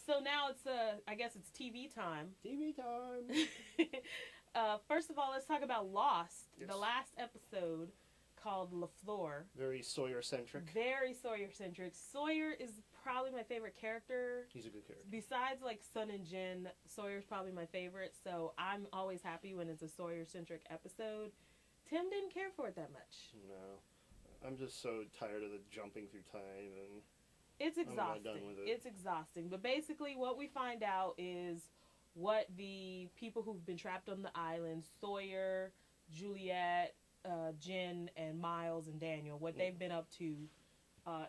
So now it's I guess it's TV time. TV time. First of all, let's talk about Lost. Yes. The last episode called LaFleur. Very Sawyer-centric. Very Sawyer-centric. Sawyer is probably my favorite character. He's a good character. Besides, like, Sun and Jin, Sawyer's probably my favorite, so I'm always happy when it's a Sawyer-centric episode. Tim didn't care for it that much. No. I'm just so tired of the jumping through time, and it's exhausting. I'm not done with it. It's exhausting. But basically what we find out is what the people who've been trapped on the island, Sawyer, Juliet, Jen, and Miles and Daniel, what they've been up to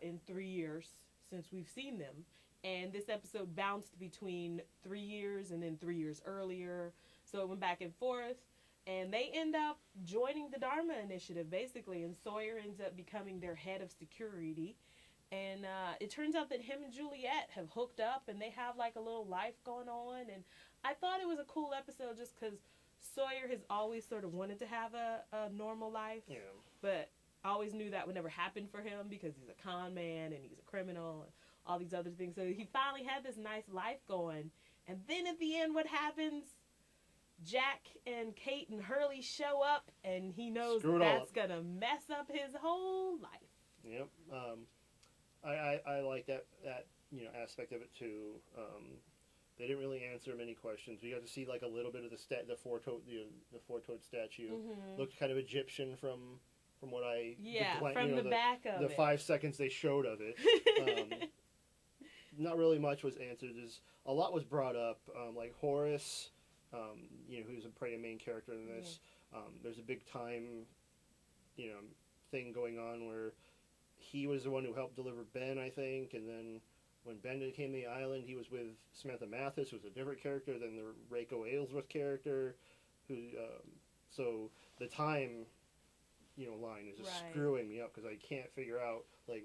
in 3 years since we've seen them. And this episode bounced between 3 years and then 3 years earlier. So it went back and forth. And they end up joining the Dharma Initiative, basically. And Sawyer ends up becoming their head of security. And it turns out that him and Juliet have hooked up and they have like a little life going on. And I thought it was a cool episode just because Sawyer has always sort of wanted to have a normal life. Yeah. But I always knew that would never happen for him because he's a con man and he's a criminal and all these other things. So he finally had this nice life going. And then at the end, what happens? Jack and Kate and Hurley show up and he knows that's going to mess up his whole life. Yep. I like that aspect of it too. They didn't really answer many questions. We got to see like a little bit of the four-toed statue. Mm-hmm. Looked kind of Egyptian from what I from the back of the 5 seconds they showed of it. Not really much was answered. A lot was brought up, like Horace, who's a main character in this. There's a big time, thing going on where he was the one who helped deliver Ben, I think, and then when Ben came to the island, he was with Samantha Mathis, who was a different character than the Reiko Aylesworth character, who, so the time, line is just screwing me up, because I can't figure out, like,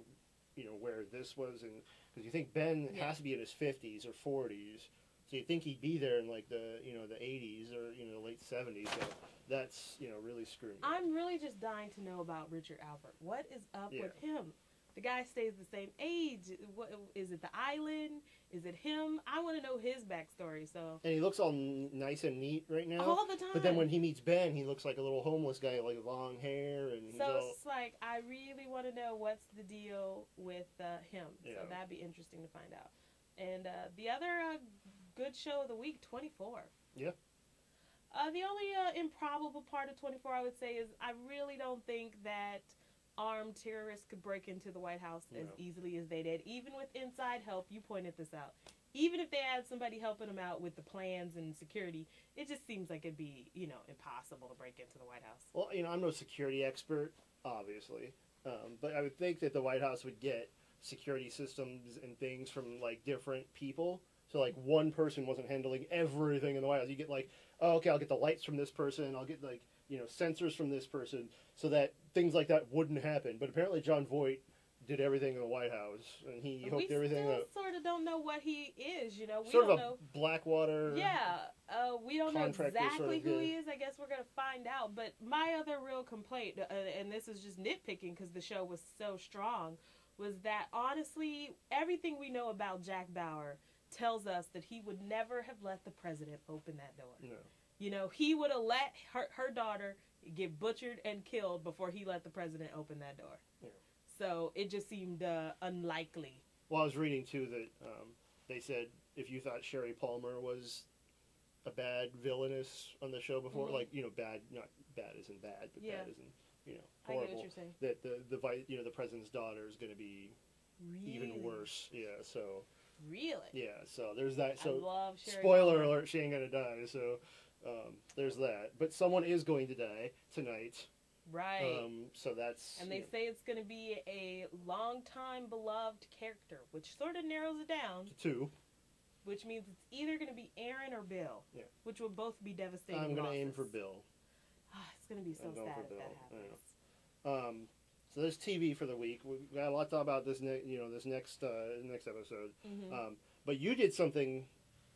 where this was, and, because you think Ben has to be in his 50s or 40s, so you think he'd be there in, like, the 80s, or, late 70s, so that's, really screwing me up. I'm really just dying to know about Richard Albert. What is up with him? The guy stays the same age. What, is it the island? Is it him? I want to know his backstory. So. And he looks all nice and neat right now. All the time. But then when he meets Ben, he looks like a little homeless guy, like long hair. And he's it's like, I really want to know what's the deal with him. Yeah. So that'd be interesting to find out. And the other good show of the week, 24. Yeah. The only improbable part of 24, I would say, is I really don't think that armed terrorists could break into the White House as easily as they did. Even with inside help, you pointed this out. Even if they had somebody helping them out with the plans and security, it just seems like it'd be, impossible to break into the White House. Well, I'm no security expert, obviously. But I would think that the White House would get security systems and things from, like, different people. So, like, one person wasn't handling everything in the White House. You get, like, oh, okay, I'll get the lights from this person. I'll get, like, sensors from this person, so that things like that wouldn't happen. But apparently John Voight did everything in the White House, and he hooked everything up. We sort of don't know what he is, We sort don't of a know. Blackwater. Yeah, we don't know exactly sort of, who he is. I guess we're gonna find out. But my other real complaint, and this is just nitpicking because the show was so strong, was that honestly everything we know about Jack Bauer tells us that he would never have let the president open that door. No. He would have let her daughter get butchered and killed before he let the president open that door. Yeah. So it just seemed unlikely. Well, I was reading, too, that they said if you thought Sherry Palmer was a bad villainess on the show before, like, bad, not bad isn't bad, but bad isn't, horrible. I get what you're saying. That the president's daughter is going to be even worse. Yeah, so. Really? Yeah, so there's that. So, I love Sherry spoiler Palmer. alert, she ain't going to die, so. There's that. But someone is going to die tonight. Right. So that's... And they say it's going to be a long-time beloved character, which sort of narrows it down. To 2. Which means it's either going to be Aaron or Bill. Yeah. Which will both be devastating I'm going to losses. aim for Bill. It's going to be so sad if that happens. So there's TV for the week. We got a lot to talk about this next episode. Mm-hmm. But you did something...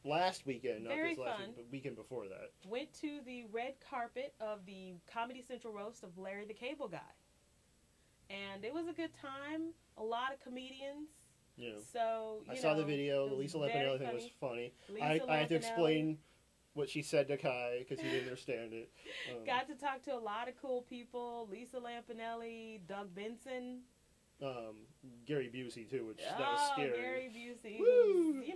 last weekend, not Very this last fun. week, but weekend before that. Went to the red carpet of the Comedy Central roast of Larry the Cable Guy. And it was a good time. A lot of comedians. Yeah. So, I saw the video. The Lisa Lampanelli thing was funny. I had to explain what she said to Kai because he didn't understand it. Got to talk to a lot of cool people. Lisa Lampanelli, Doug Benson. Gary Busey too, which that was scary. Gary Busey. Woo! He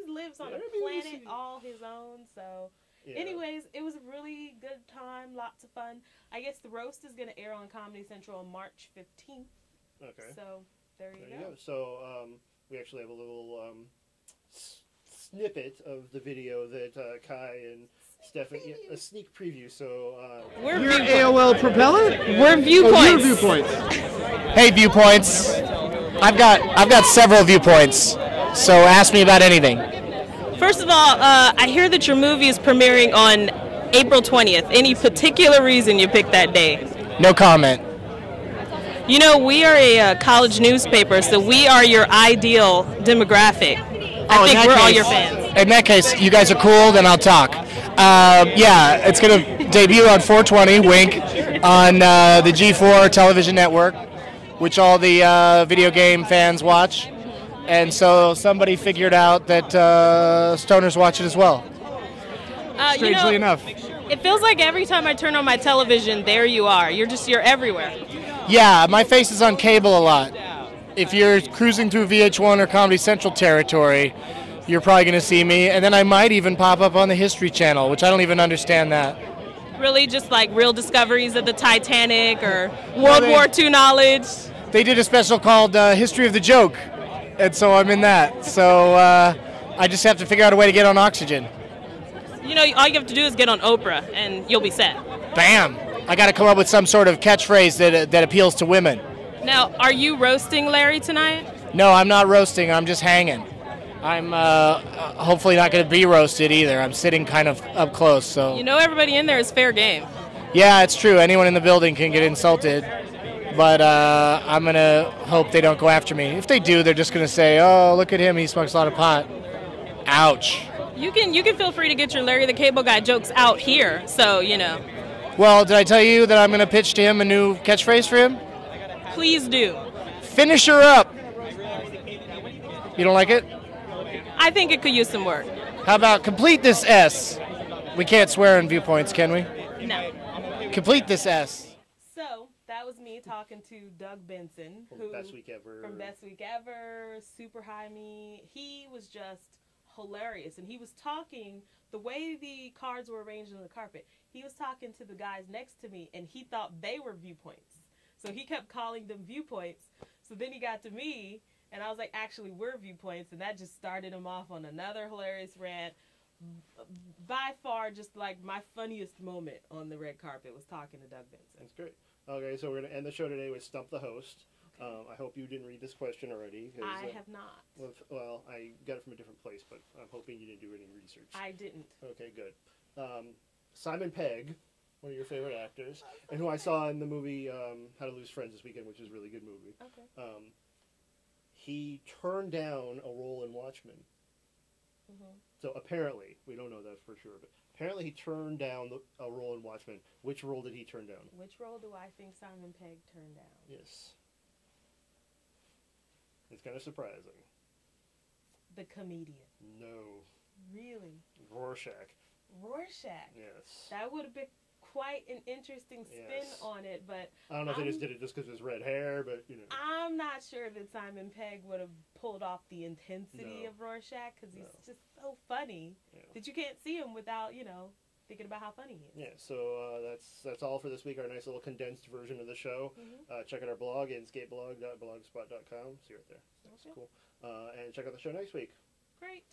lives on Gary a planet Busey. all his own. So, Yeah. anyways, it was a really good time, lots of fun. I guess the roast is going to air on Comedy Central on March 15th. Okay. So there you go. So we actually have a little snippet of the video that Kai and Stephanie, a sneak preview. So We're You're AOL Propeller? We're Viewpoints. Oh, you're Viewpoints. Hey, Viewpoints. I've got several viewpoints, so ask me about anything. First of all, I hear that your movie is premiering on April 20th. Any particular reason you picked that day? No comment. You know, we are a college newspaper, so we are your ideal demographic. I think we're all your fans. In that case, you guys are cool, then I'll talk. Yeah, it's going to debut on 420, wink, on the G4 television network, which all the video game fans watch. And so somebody figured out that stoners watch it as well. Strangely enough. It feels like every time I turn on my television, there you are. You're everywhere. Yeah, my face is on cable a lot. If you're cruising through VH1 or Comedy Central territory, you're probably going to see me. And then I might even pop up on the History Channel, which I don't even understand that. Really, just like real discoveries of the Titanic or World War II knowledge? They did a special called History of the Joke, and so I'm in that. So I just have to figure out a way to get on Oxygen. You know, all you have to do is get on Oprah, and you'll be set. Bam! I got to come up with some sort of catchphrase that appeals to women. Now, are you roasting Larry tonight? No, I'm not roasting. I'm just hanging. I'm hopefully not going to be roasted either. I'm sitting kind of up close, so. You know, everybody in there is fair game. Yeah, it's true. Anyone in the building can get insulted, but I'm going to hope they don't go after me. If they do, they're just going to say, "Oh, look at him. He smokes a lot of pot." Ouch. You can feel free to get your Larry the Cable Guy jokes out here, so, you know. Well, did I tell you that I'm going to pitch to him a new catchphrase for him? Please do. Finish her up. You don't like it? I think it could use some work. How about complete this S? We can't swear in Viewpoints, can we? No. Complete this S. So that was me talking to Doug Benson, From Best Week Ever. From Best Week Ever, Super High Me. He was just hilarious, and he was talking the way the cards were arranged on the carpet. He was talking to the guys next to me, and he thought they were Viewpoints. So he kept calling them Viewpoints. So then he got to me, and I was like, actually, we're Viewpoints, and that just started him off on another hilarious rant. By far, just like my funniest moment on the red carpet was talking to Doug Benson. That's great. Okay, so we're going to end the show today with Stump the Host. I hope you didn't read this question already. I have not. Well, I got it from a different place, but I'm hoping you didn't do any research. I didn't. Okay, good. Simon Pegg, one of your favorite actors, and who I saw in the movie How to Lose Friends this weekend, which is a really good movie. Okay. He turned down a role in Watchmen. Mm-hmm. So apparently, we don't know that for sure, but apparently he turned down a role in Watchmen. Which role did he turn down? Which role do I think Simon Pegg turned down? Yes. It's kind of surprising. The comedian. No. Really? Rorschach. Rorschach. Yes. That would have been quite an interesting spin on it, but I don't know if they just did it just because of his red hair, but you know. I'm not sure that Simon Pegg would have pulled off the intensity of Rorschach because he's just so funny that you can't see him without, thinking about how funny he is. Yeah, so that's all for this week, our nice little condensed version of the show. Check out our blog, inskateblog.blogspot.com. See you right there. That's cool. And check out the show next week. Great.